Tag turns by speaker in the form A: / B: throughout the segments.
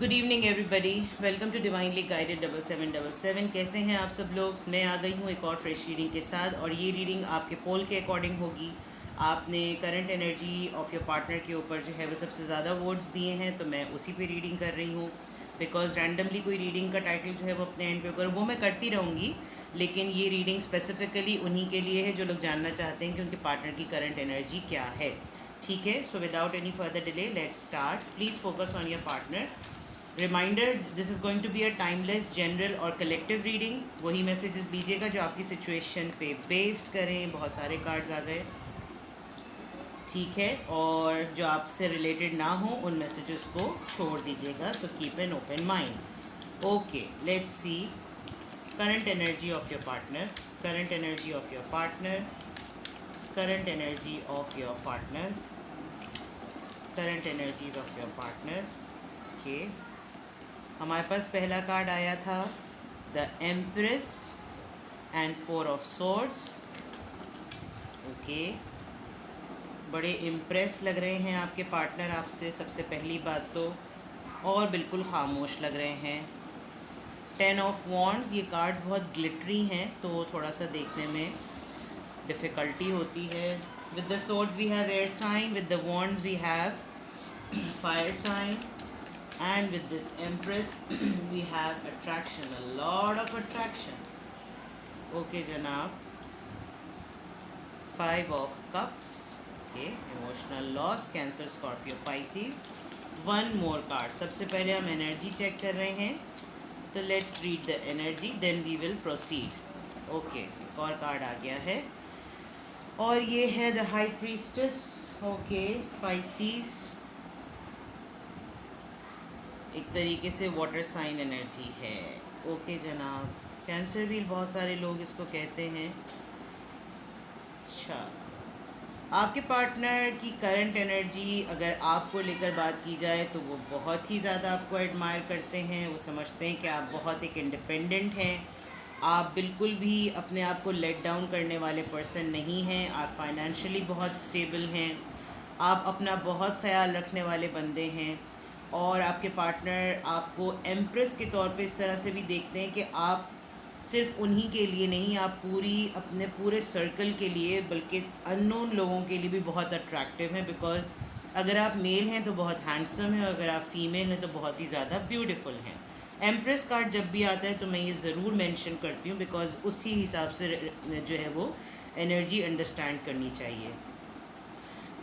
A: Good evening everybody, welcome to divinely guided 7777। कैसे हैं आप सब लोग। मैं आ गई हूँ एक और फ्रेश रीडिंग के साथ, और ये रीडिंग आपके पोल के अकॉर्डिंग होगी। आपने current energy of your partner के ऊपर जो है वो सबसे ज़्यादा वोट्स दिए हैं, तो मैं उसी पे रीडिंग कर रही हूँ। बिकॉज रैंडमली कोई रीडिंग का टाइटल जो है वो अपने एंड पे होकर वो मैं करती रहूँगी, लेकिन ये रीडिंग स्पेसिफिकली उन्हीं के लिए है जो लोग जानना चाहते हैं कि उनके पार्टनर की करंट एनर्जी क्या है। ठीक है, so without any further delay let's start. Please focus on your partner. Reminder, this is going to be a timeless general और कलेक्टिव रीडिंग। वही मैसेजेस लीजिएगा जो आपकी सिचुएशन पे बेस्ड करें। बहुत सारे कार्ड्स आ गए, ठीक है, और जो आपसे रिलेटेड ना हो उन मैसेजेस को छोड़ दीजिएगा। So keep an open mind. Okay, let's see current energy of your partner, current energy of your partner, current energy of your partner, current energies of your partner. Okay, हमारे पास पहला card आया था the empress and 4 of swords. Okay, बड़े impress लग रहे हैं आपके partner आपसे, सबसे पहली बात तो, और बिल्कुल खामोश लग रहे हैं। 10 ऑफ वॉन्ड्स, ये कार्ड्स बहुत ग्लिटरी हैं तो थोड़ा सा देखने में डिफ़िकल्टी होती है। With the swords we have air sign, with the wands we have fire sign, and with this empress we have attraction, a lot of attraction. Okay janab, 5 of cups. Okay, emotional loss, cancer, scorpio, pisces. One more card. सबसे पहले हम energy check कर रहे हैं, तो let's read the energy then we will proceed. Okay, एक और card आ गया है और ये है the high priestess. Okay, Pisces एक तरीके से वाटर साइन एनर्जी है। ओके जनाब, कैंसर व्हील बहुत सारे लोग इसको कहते हैं। अच्छा, आपके पार्टनर की करंट एनर्जी अगर आपको लेकर बात की जाए तो वो बहुत ही ज़्यादा आपको एडमायर करते हैं। वो समझते हैं कि आप बहुत एक इंडिपेंडेंट हैं, आप बिल्कुल भी अपने आप को लेट डाउन करने वाले पर्सन नहीं हैं, आप फाइनेंशियली बहुत स्टेबल हैं, आप अपना बहुत ख्याल रखने वाले बंदे हैं। और आपके पार्टनर आपको एम्प्रेस के तौर पे इस तरह से भी देखते हैं कि आप सिर्फ उन्हीं के लिए नहीं, आप अपने पूरे सर्कल के लिए, बल्कि अननोन लोगों के लिए भी बहुत अट्रैक्टिव हैं। बिकॉज़ अगर आप मेल हैं तो बहुत हैंडसम हैं, और अगर आप फीमेल हैं तो बहुत ही ज़्यादा ब्यूटीफुल हैं। एम्प्रेस कार्ड जब भी आता है तो मैं ये ज़रूर मेंशन करती हूँ, बिकॉज़ उसी हिसाब से जो है वो एनर्जी अंडरस्टैंड करनी चाहिए।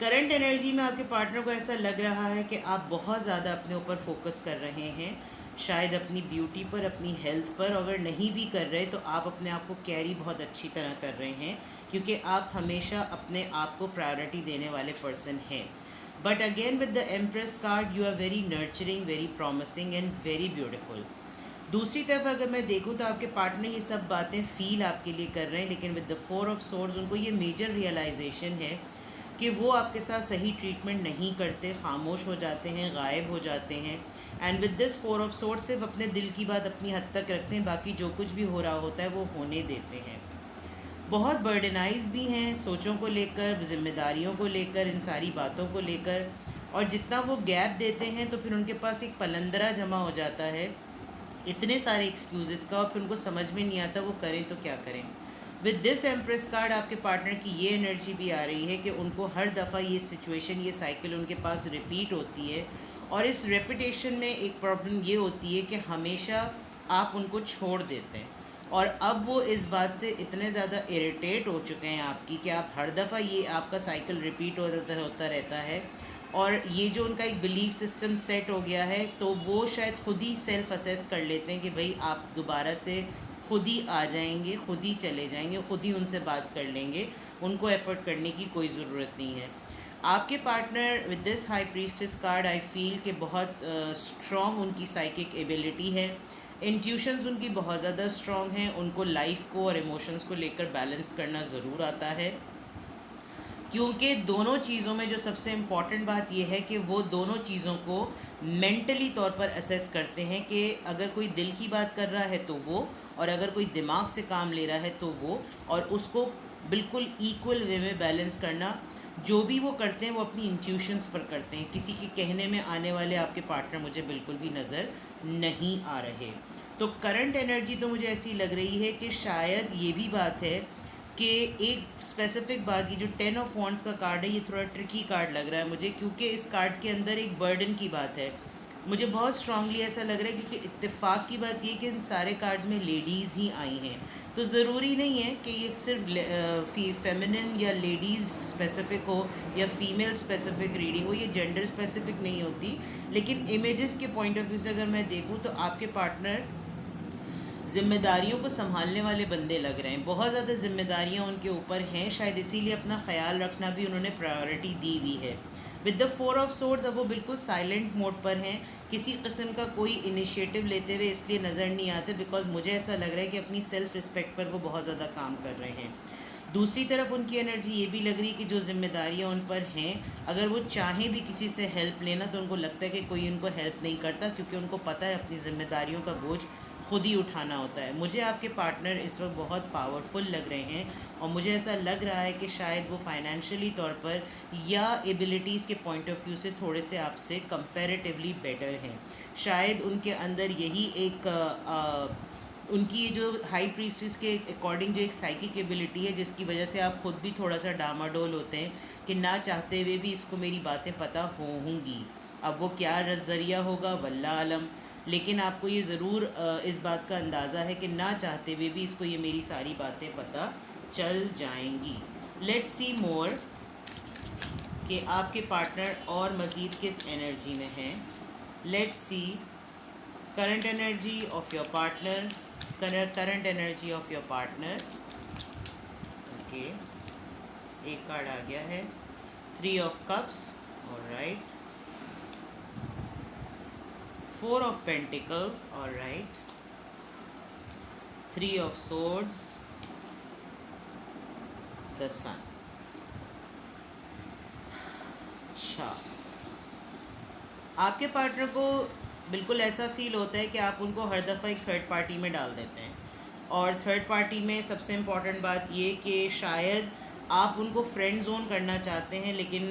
A: करंट एनर्जी में आपके पार्टनर को ऐसा लग रहा है कि आप बहुत ज़्यादा अपने ऊपर फोकस कर रहे हैं, शायद अपनी ब्यूटी पर, अपनी हेल्थ पर। अगर नहीं भी कर रहे तो आप अपने आप को कैरी बहुत अच्छी तरह कर रहे हैं, क्योंकि आप हमेशा अपने आप को प्रायोरिटी देने वाले पर्सन हैं। But again with the empress card you are very nurturing, very promising and very beautiful. दूसरी तरफ अगर मैं देखूँ तो आपके पार्टनर ये सब बातें फ़ील आपके लिए कर रहे हैं, लेकिन विद द 4 ऑफ सोर्ड्स उनको ये मेजर रियलाइजेशन है कि वो आपके साथ सही ट्रीटमेंट नहीं करते, खामोश हो जाते हैं, गायब हो जाते हैं। And with this 4 of swords सिर्फ अपने दिल की बात अपनी हद तक रखते हैं, बाकी जो कुछ भी हो रहा होता है वो होने देते हैं। बहुत बर्डनाइज भी हैं सोचों को लेकर, जिम्मेदारियों को लेकर, इन सारी बातों को लेकर। और जितना वो गैप देते हैं तो फिर उनके पास एक पलंदरा जमा हो जाता है इतने सारे एक्सक्यूज़ेस का, और फिर उनको समझ में नहीं आता वो करें तो क्या करें। विद दिस एम्प्रेस कार्ड आपके पार्टनर की ये एनर्जी भी आ रही है कि उनको हर दफ़ा ये सिचुएशन, ये साइकिल उनके पास रिपीट होती है, और इस रेपिटेशन में एक प्रॉब्लम ये होती है कि हमेशा आप उनको छोड़ देते हैं, और अब वो इस बात से इतने ज़्यादा इरिटेट हो चुके हैं आपकी कि आप हर दफ़ा ये आपका साइकिल रिपीट होता रहता है। और ये जो उनका एक बिलीफ सिस्टम सेट हो गया है, तो वो शायद खुद ही सेल्फ असेस कर लेते हैं कि भाई आप दोबारा से खुद ही आ जाएंगे, खुद ही चले जाएंगे, खुद ही उनसे बात कर लेंगे, उनको एफर्ट करने की कोई ज़रूरत नहीं है। आपके partner with this high priestess card I feel कि बहुत स्ट्रॉन्ग उनकी साइकिक एबिलिटी है, इंट्यूशंस उनकी बहुत ज़्यादा स्ट्रॉन्ग हैं, उनको लाइफ को और इमोशंस को लेकर बैलेंस करना ज़रूर आता है। क्योंकि दोनों चीज़ों में जो सबसे इम्पॉर्टेंट बात यह है कि वो दोनों चीज़ों को मेंटली तौर पर असेस करते हैं कि अगर कोई दिल की बात कर रहा है तो वो, और अगर कोई दिमाग से काम ले रहा है तो वो, और उसको बिल्कुल इक्वल वे में बैलेंस करना जो भी वो करते हैं वो अपनी इंट्यूशंस पर करते हैं, किसी के कहने में आने वाले आपके पार्टनर मुझे बिल्कुल भी नज़र नहीं आ रहे। तो करंट एनर्जी तो मुझे ऐसी लग रही है कि शायद ये भी बात है कि एक स्पेसिफिक बात, ये जो 10 ऑफ वॉन्ड्स का कार्ड है ये थोड़ा ट्रिकी कार्ड लग रहा है मुझे, क्योंकि इस कार्ड के अंदर एक बर्डन की बात है। मुझे बहुत स्ट्रांगली ऐसा लग रहा है क्योंकि इत्तेफाक की बात ये कि इन सारे कार्ड्स में लेडीज़ ही आई हैं। तो ज़रूरी नहीं है कि ये सिर्फ फेमिनिन या लेडीज़ स्पेसिफ़िक हो या फीमेल स्पेसिफ़िक रीडिंग हो, ये जेंडर स्पेसिफ़िक नहीं होती। लेकिन इमेजेस के पॉइंट ऑफ व्यू से अगर मैं देखूं तो आपके पार्टनर ज़िम्मेदारियों को संभालने वाले बंदे लग रहे हैं, बहुत ज़्यादा ज़िम्मेदारियां उनके ऊपर हैं, शायद इसीलिए अपना ख्याल रखना भी उन्होंने प्रायोरिटी दी हुई है। विद द 4 ऑफ सोर्ड्स अब वो बिल्कुल साइलेंट मोड पर हैं, किसी किस्म का कोई इनिशिएटिव लेते हुए इसलिए नज़र नहीं आते बिकॉज मुझे ऐसा लग रहा है कि अपनी सेल्फ़ रिस्पेक्ट पर वो बहुत ज़्यादा काम कर रहे हैं। दूसरी तरफ उनकी एनर्जी ये भी लग रही है कि जो जिम्मेदारियाँ उन पर हैं, अगर वो चाहें भी किसी से हेल्प लेना तो उनको लगता है कि कोई उनको हेल्प नहीं करता, क्योंकि उनको पता है अपनी ज़िम्मेदारियों का बोझ खुद ही उठाना होता है। मुझे आपके पार्टनर इस वक्त बहुत पावरफुल लग रहे हैं और मुझे ऐसा लग रहा है कि शायद वो फाइनेंशियली तौर पर या एबिलिटीज़ के पॉइंट ऑफ व्यू से थोड़े से आपसे कंपैरेटिवली बेटर हैं। शायद उनके अंदर यही एक उनकी जो हाई प्रीस्टिस के अकॉर्डिंग जो एक साइकिक एबिलिटी है, जिसकी वजह से आप खुद भी थोड़ा सा डामाडोल होते हैं कि ना चाहते हुए भी इसको मेरी बातें पता होंगी। अब वो क्या नज़रिया होगा वल्लाह आलम, लेकिन आपको ये ज़रूर इस बात का अंदाज़ा है कि ना चाहते हुए भी इसको ये मेरी सारी बातें पता चल जाएंगी। लेट्स सी मोर कि आपके पार्टनर और मज़ीद किस एनर्जी में हैं। Let's see current energy of your partner, current energy of your partner. Okay, एक कार्ड आ गया है, 3 of cups, alright, 4 of Pentacles, all right, 3 of Swords, the Sun। अच्छा, आपके पार्टनर को बिल्कुल ऐसा फील होता है कि आप उनको हर दफ़ा एक थर्ड पार्टी में डाल देते हैं, और थर्ड पार्टी में सबसे इम्पॉर्टेंट बात ये कि शायद आप उनको फ्रेंड जोन करना चाहते हैं, लेकिन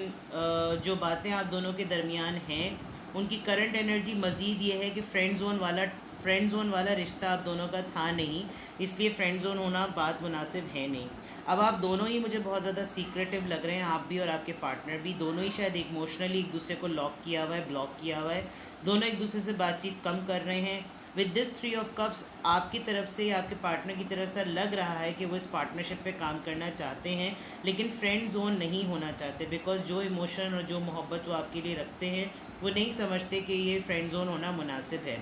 A: जो बातें आप दोनों के दरमियान हैं उनकी करंट एनर्जी मज़ीद ये है कि फ्रेंड जोन वाला रिश्ता आप दोनों का था नहीं, इसलिए फ्रेंड जोन होना बात मुनासिब है नहीं। अब आप दोनों ही मुझे बहुत ज़्यादा सीक्रेटिव लग रहे हैं, आप भी और आपके पार्टनर भी, दोनों ही शायद इमोशनली एक दूसरे को लॉक किया हुआ है, ब्लॉक किया हुआ है, दोनों एक दूसरे से बातचीत कम कर रहे हैं। विद दिस 3 ऑफ कप्स आपकी तरफ से या आपके पार्टनर की तरफ से लग रहा है कि वो इस पार्टनरशिप पे काम करना चाहते हैं, लेकिन फ्रेंड जोन नहीं होना चाहते, बिकॉज जो इमोशन और जो मोहब्बत वो आपके लिए रखते हैं वो नहीं समझते कि ये फ्रेंड जोन होना मुनासिब है।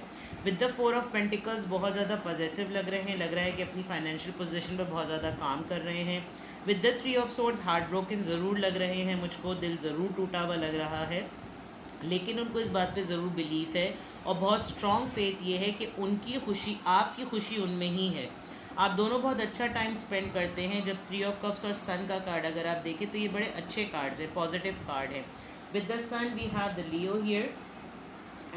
A: विद द 4 ऑफ पेंटिकल्स बहुत ज़्यादा पॉजेसिव लग रहे हैं, लग रहा है कि अपनी फाइनेंशियल पोजीशन पर बहुत ज़्यादा काम कर रहे हैं। With the 3 of swords heart broken ज़रूर लग रहे हैं, मुझको दिल ज़रूर टूटा हुआ लग रहा है, लेकिन उनको इस बात पे ज़रूर बिलीफ है और बहुत स्ट्रॉन्ग फेथ ये है कि उनकी खुशी, आपकी खुशी उनमें ही है। आप दोनों बहुत अच्छा टाइम स्पेंड करते हैं। जब 3 ऑफ कप्स और सन का कार्ड अगर आप देखें तो ये बड़े अच्छे कार्ड्स हैं, पॉजिटिव कार्ड है। With the sun we have the Leo here,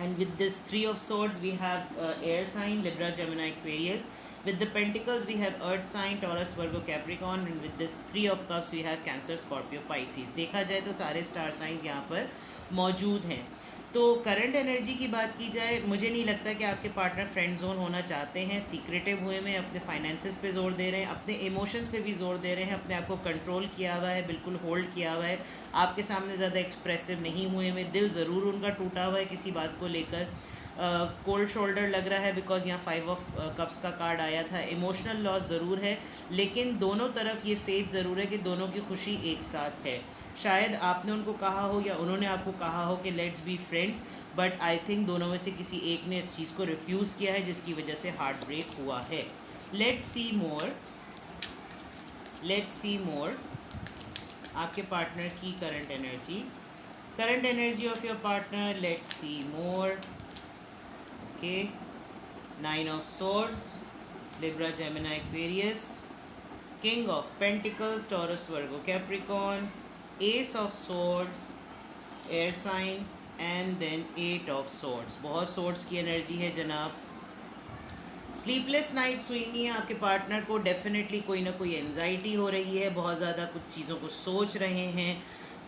A: and with this 3 of swords we have air sign Libra, Gemini, Aquarius. With the pentacles we have earth sign Taurus, Virgo, Capricorn, and with this 3 of cups we have Cancer, Scorpio, Pisces। देखा जाए तो सारे star signs यहाँ पर मौजूद हैं। तो current energy की बात की जाए, मुझे नहीं लगता कि आपके पार्टनर फ्रेंड जोन होना चाहते हैं, सीक्रेटिव हुए में अपने फाइनेंसेस पे जोर दे रहे हैं, अपने इमोशंस पे भी जोर दे रहे हैं, अपने आप को कंट्रोल किया हुआ है, बिल्कुल होल्ड किया हुआ है, आपके सामने ज़्यादा एक्सप्रेसिव नहीं हुए में, दिल ज़रूर उनका टूटा हुआ है किसी बात को लेकर, कोल्ड शोल्डर लग रहा है बिकॉज यहाँ 5 ऑफ कप्स का कार्ड आया था। इमोशनल लॉस ज़रूर है, लेकिन दोनों तरफ ये फेथ ज़रूर है कि दोनों की खुशी एक साथ है। शायद आपने उनको कहा हो या उन्होंने आपको कहा हो कि let's be friends, but I think दोनों में से किसी एक ने इस चीज़ को रिफ्यूज़ किया है, जिसकी वजह से हार्ट ब्रेक हुआ है। लेट्स सी मोर आपके पार्टनर की current energy of your partner. Let's see more. Okay, 9 of swords, Libra, Gemini, Aquarius, king of pentacles, Taurus, Virgo, Capricorn, ace of swords, air sign, and then 8 of swords. बहुत swords की energy है जनाब। Sleepless nights हुई नहीं है आपके partner को, definitely कोई ना कोई एंजाइटी हो रही है, बहुत ज़्यादा कुछ चीज़ों को सोच रहे हैं,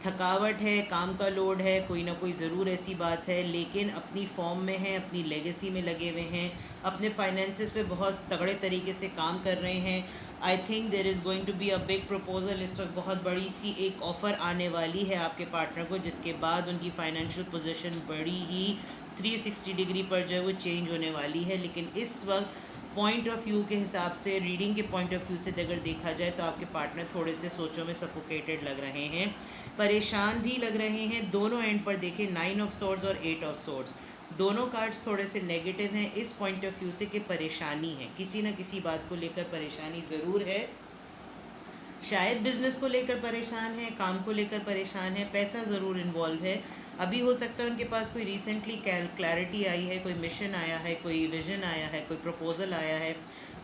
A: थकावट है, काम का लोड है, कोई ना कोई ज़रूर ऐसी बात है, लेकिन अपनी फॉर्म में हैं, अपनी लेगेसी में लगे हुए हैं, अपने फाइनेंसिस पे बहुत तगड़े तरीके से काम कर रहे हैं। I think there is going to be a big proposal. इस वक्त बहुत बड़ी सी एक ऑफ़र आने वाली है आपके पार्टनर को, जिसके बाद उनकी फाइनेंशियल पोजीशन बड़ी ही 360 डिग्री पर जो है वो चेंज होने वाली है। लेकिन इस वक्त पॉइंट ऑफ व्यू के हिसाब से, रीडिंग के पॉइंट ऑफ व्यू से अगर देखा जाए तो आपके पार्टनर थोड़े से सोचों में सफोकेटेड लग रहे हैं, परेशान भी लग रहे हैं। दोनों एंड पर देखें, 9 ऑफ सोर्ड्स और 8 ऑफ सोर्ड्स, दोनों कार्ड्स थोड़े से नेगेटिव हैं इस पॉइंट ऑफ व्यू से कि परेशानी है, किसी न किसी बात को लेकर परेशानी ज़रूर है। शायद बिज़नेस को लेकर परेशान है, काम को लेकर परेशान है, पैसा ज़रूर इन्वॉल्व है। अभी हो सकता है उनके पास कोई रिसेंटली क्लैरिटी आई है, कोई मिशन आया है, कोई विज़न आया है, कोई प्रपोज़ल आया है,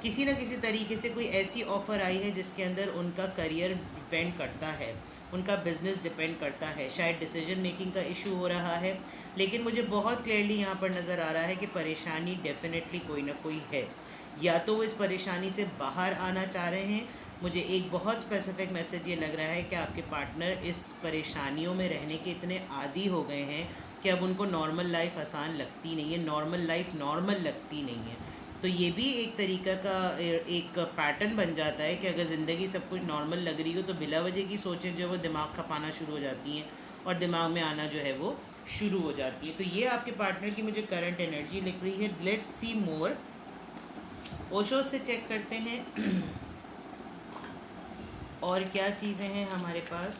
A: किसी न किसी तरीके से कोई ऐसी ऑफ़र आई है जिसके अंदर उनका करियर डिपेंड करता है, उनका बिज़नेस डिपेंड करता है। शायद डिसीजन मेकिंग का इशू हो रहा है, लेकिन मुझे बहुत क्लियरली यहाँ पर नज़र आ रहा है कि परेशानी डेफिनेटली कोई ना कोई है। या तो वो इस परेशानी से बाहर आना चाह रहे हैं। मुझे एक बहुत स्पेसिफिक मैसेज ये लग रहा है कि आपके पार्टनर इस परेशानियों में रहने के इतने आदी हो गए हैं कि अब उनको नॉर्मल लाइफ आसान लगती नहीं है, नॉर्मल लाइफ नॉर्मल लगती नहीं है। तो ये भी एक तरीका का एक पैटर्न बन जाता है कि अगर ज़िंदगी सब कुछ नॉर्मल लग रही हो तो बिला वजह की सोचें जो है वो दिमाग खपाना शुरू हो जाती हैं और दिमाग में आना जो है वो शुरू हो जाती है। तो ये आपके पार्टनर की मुझे करंट एनर्जी लिख रही है। लेट्स सी मोर। ओशो से चेक करते हैं और क्या चीज़ें हैं हमारे पास।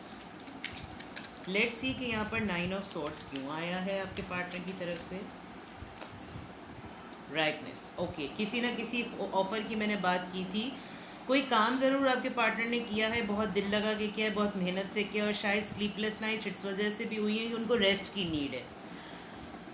A: लेट्स सी कि यहाँ पर 9 ऑफ सोर्ड्स क्यों आया है आपके पार्टनर की तरफ से। राइटनेस, ओके, किसी ना किसी ऑफ़र की मैंने बात की थी। कोई काम ज़रूर आपके पार्टनर ने किया है, बहुत दिल लगा के किया है, बहुत मेहनत से किया, और शायद स्लीपलेस नाइट इस वजह से भी हुई है कि उनको रेस्ट की नीड है।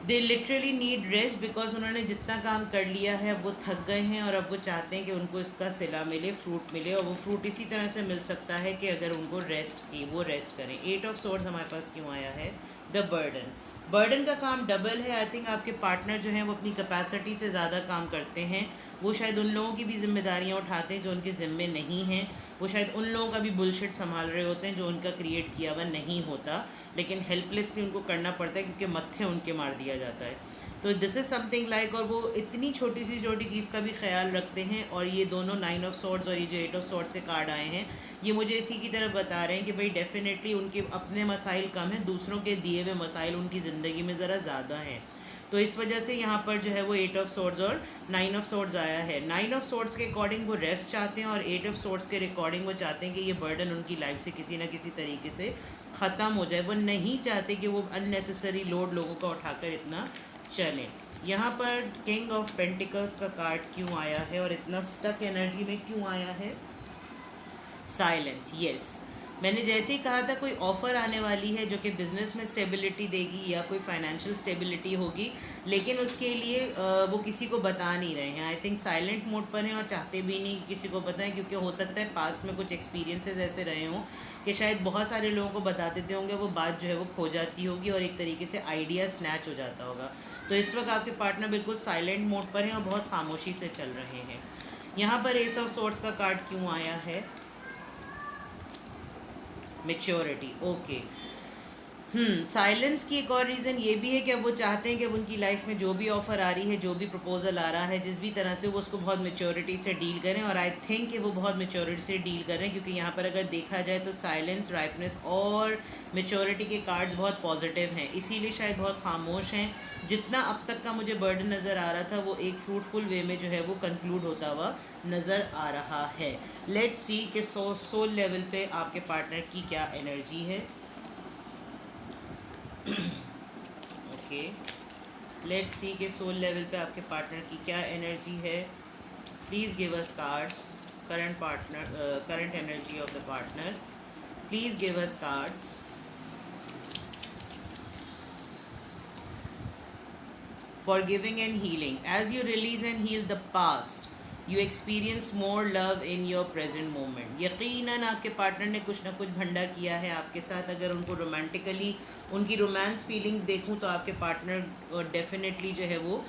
A: They literally need rest because उन्होंने जितना काम कर लिया है अब वो थक गए हैं, और अब वो चाहते हैं कि उनको इसका सिला मिले, फ्रूट मिले, और वो फ्रूट इसी तरह से मिल सकता है कि अगर उनको रेस्ट की वो रेस्ट करें। 8 ऑफ सोर्ड्स हमारे पास क्यों आया है? The burden. बर्डन का काम डबल है। आई थिंक आपके पार्टनर जो हैं वो अपनी कैपेसिटी से ज़्यादा काम करते हैं। वो शायद उन लोगों की भी जिम्मेदारियां उठाते हैं जो उनके ज़िम्मे नहीं हैं। वो शायद उन लोगों का भी बुलशिट संभाल रहे होते हैं जो उनका क्रिएट किया हुआ नहीं होता, लेकिन हेल्पलेसली उनको करना पड़ता है क्योंकि मत्थे उनके मार दिया जाता है। तो दिस इज़ समथिंग लाइक, और वो इतनी छोटी सी छोटी चीज़ का भी ख्याल रखते हैं। और ये दोनों 9 ऑफ सोर्ड्स और ये जो 8 ऑफ सोर्ड्स के कार्ड आए हैं, ये मुझे इसी की तरफ बता रहे हैं कि भाई डेफिनेटली उनके अपने मसाइल कम हैं, दूसरों के दिए हुए मसाइल उनकी ज़िंदगी में ज़रा ज़्यादा हैं। तो इस वजह से यहाँ पर जो है वो 8 ऑफ सोर्ड्स और 9 ऑफ सोर्ड्स आया है। 9 ऑफ सोर्ड्स के अकॉर्डिंग वो रेस्ट चाहते हैं, और 8 ऑफ सोर्ड्स के अकॉर्डिंग वो चाहते हैं कि ये बर्डन उनकी लाइफ से किसी न किसी तरीके से ख़त्म हो जाए। वो नहीं चाहते कि वो अननेसेसरी लोड लोगों का उठाकर इतना चलें। यहाँ पर किंग ऑफ पेंटिकल्स का कार्ड क्यों आया है और इतना स्टक एनर्जी में क्यों आया है? साइलेंस। यस, मैंने जैसे ही कहा था कोई ऑफ़र आने वाली है जो कि बिज़नेस में स्टेबिलिटी देगी या कोई फाइनेंशियल स्टेबिलिटी होगी, लेकिन उसके लिए वो किसी को बता नहीं रहे हैं। आई थिंक साइलेंट मोड पर हैं और चाहते भी नहीं किसी को बताएं, क्योंकि हो सकता है पास्ट में कुछ एक्सपीरियंसेस ऐसे रहे हों कि शायद बहुत सारे लोगों को बता देते होंगे, वो बात जो है वो खो जाती होगी और एक तरीके से आइडिया स्नैच हो जाता होगा। तो इस वक्त आपके पार्टनर बिल्कुल साइलेंट मोड पर हैं और बहुत खामोशी से चल रहे हैं। यहाँ पर एस ऑफ सोर्ड्स का कार्ड क्यों आया है? मैच्योरिटी। ओके, साइलेंस की एक और रीज़न ये भी है कि अब वो चाहते हैं कि अब उनकी लाइफ में जो भी ऑफ़र आ रही है, जो भी प्रपोजल आ रहा है, जिस भी तरह से वो उसको बहुत मैच्योरिटी से डील करें। और आई थिंक कि वो बहुत मैच्योरिटी से डील कर रहे हैं, क्योंकि यहाँ पर अगर देखा जाए तो साइलेंस, राइपनेस और मैच्योरिटी के कार्ड्स बहुत पॉजिटिव हैं, इसीलिए शायद बहुत खामोश हैं। जितना अब तक का मुझे बर्डन नज़र आ रहा था वो एक फ्रूटफुल वे में जो है वो कंक्लूड होता हुआ नज़र आ रहा है। लेट्स सी कि सोल लेवल पे आपके पार्टनर की क्या एनर्जी है। ओके, लेट्स सी कि सोल लेवल पे आपके पार्टनर की क्या एनर्जी है। Please give us cards. Current energy of the partner, please give us cards. Forgiving and healing. As you release and heal the past, you experience more love in your present moment. यकीनन आपके partner ने कुछ ना कुछ भंडा किया है आपके साथ। अगर उनको रोमांटिकली उनकी रोमांस फीलिंग्स देखूं तो आपके पार्टनर डेफिनेटली जो है वो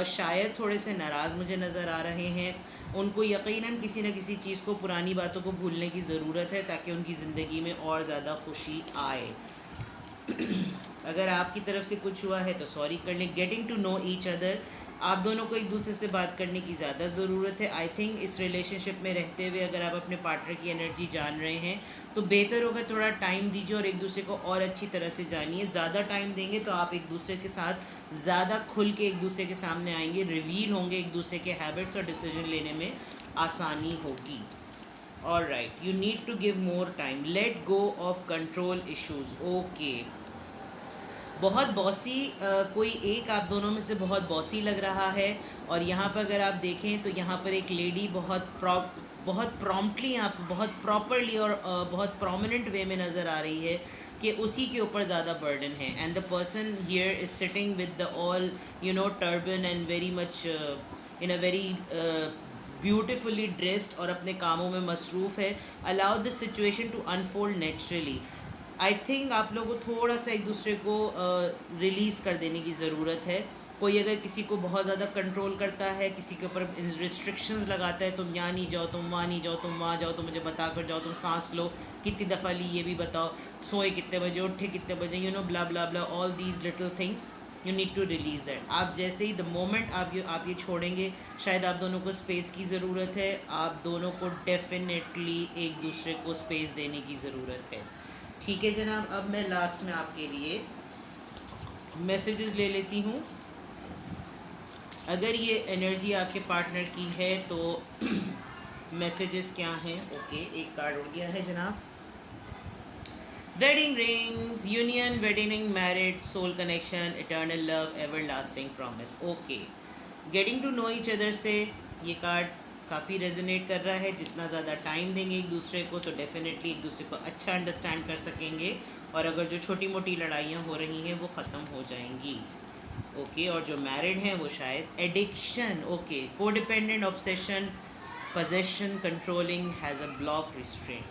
A: शायद थोड़े से नाराज़ मुझे नज़र आ रहे हैं। उनको यकीनन किसी न किसी चीज़ को, पुरानी बातों को भूलने की ज़रूरत है ताकि उनकी ज़िंदगी में और ज़्यादा खुशी आए। अगर आपकी तरफ से कुछ हुआ है तो सॉरी कर लें। Getting to know each other, आप दोनों को एक दूसरे से बात करने की ज़्यादा ज़रूरत है। आई थिंक इस रिलेशनशिप में रहते हुए अगर आप अपने पार्टनर की एनर्जी जान रहे हैं तो बेहतर होगा थोड़ा टाइम दीजिए और एक दूसरे को और अच्छी तरह से जानिए। ज़्यादा टाइम देंगे तो आप एक दूसरे के साथ ज़्यादा खुल के एक दूसरे के सामने आएंगे, रिवील होंगे, एक दूसरे के हैबिट्स और डिसीजन लेने में आसानी होगी। All right, you need to give more time, let go of control issues. Okay, बहुत बॉसी, कोई एक आप दोनों में से बहुत बॉसी लग रहा है। और यहाँ पर अगर आप देखें तो यहाँ पर एक लेडी बहुत प्रॉम्प्टली, यहाँ पर बहुत प्रॉपरली और बहुत प्रोमिनेंट वे में नज़र आ रही है कि उसी के ऊपर ज़्यादा बर्डन है। And the person here is sitting with the all turban and very much in a very beautifully dressed और अपने कामों में मसरूफ़ है। Allow the situation to unfold naturally. I think आप लोगों को थोड़ा सा एक दूसरे को रिलीज़ कर देने की ज़रूरत है। कोई अगर किसी को बहुत ज़्यादा कंट्रोल करता है, किसी के ऊपर रिस्ट्रिक्शंस लगाता है, तुम यहाँ नहीं जाओ, तुम वहाँ नहीं जाओ, तुम वहाँ जाओ तो मुझे बता कर जाओ, तुम सांस लो, कितनी दफ़ा ली ये भी बताओ, सोए कितने बजे, उठे कितने बजे, blah blah blah, all these little things you need to release that. आप जैसे ही द मोमेंट आप ये छोड़ेंगे, शायद आप दोनों को स्पेस की ज़रूरत है। आप दोनों को डेफिनेटली एक दूसरे को स्पेस देने की ज़रूरत है। ठीक है जनाब, अब मैं लास्ट में आपके लिए मैसेजेस ले लेती हूँ। अगर ये एनर्जी आपके पार्टनर की है तो मैसेजेस क्या हैं? ओके, एक कार्ड उड़ गया है जनाब। Wedding rings, union, wedding, married, soul connection, eternal love, everlasting promise. Okay, getting to know each other से ये कार्ड काफ़ी रेजोनेट कर रहा है। जितना ज़्यादा टाइम देंगे एक दूसरे को तो डेफिनेटली एक दूसरे को अच्छा अंडरस्टैंड कर सकेंगे और अगर जो छोटी मोटी लड़ाइयाँ हो रही हैं वो ख़त्म हो जाएंगी। ओके, और जो मैरिड हैं वो शायद addiction, okay, codependent, obsession, possession, controlling, has a block, restraint.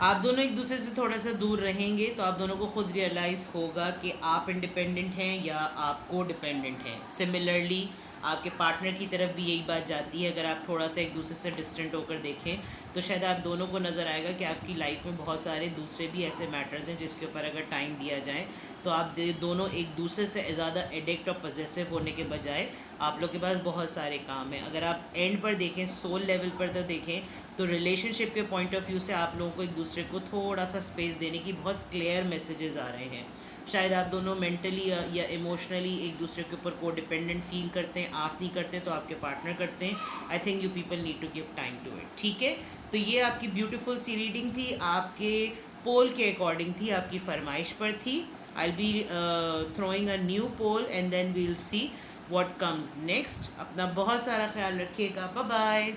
A: आप दोनों एक दूसरे से थोड़ा सा दूर रहेंगे तो आप दोनों को खुद रियलाइज़ होगा कि आप इंडिपेंडेंट हैं या आप को डिपेंडेंट हैं। सिमिलरली आपके पार्टनर की तरफ भी यही बात जाती है। अगर आप थोड़ा सा एक दूसरे से डिस्टेंट होकर देखें तो शायद आप दोनों को नज़र आएगा कि आपकी लाइफ में बहुत सारे दूसरे भी ऐसे मैटर्स हैं जिसके ऊपर अगर टाइम दिया जाए तो आप दोनों एक दूसरे से ज़्यादा एडिक्ट और पजेसिव होने के बजाय आप लोग के पास बहुत सारे काम हैं। अगर आप एंड पर देखें, सोल लेवल पर तो देखें तो रिलेशनशिप के पॉइंट ऑफ व्यू से आप लोगों को एक दूसरे को थोड़ा सा स्पेस देने की बहुत क्लियर मैसेजेस आ रहे हैं। शायद आप दोनों मेंटली या इमोशनली एक दूसरे के ऊपर को डिपेंडेंट फील करते हैं। आप नहीं करते तो आपके पार्टनर करते हैं। I think you people need to give time to it. ठीक है, तो ये आपकी ब्यूटीफुल सी रीडिंग थी, आपके पोल के अकॉर्डिंग थी, आपकी फरमाइश पर थी। I will be throwing a new poll and then we will see what comes next. अपना बहुत सारा ख्याल रखिएगा। Bye bye.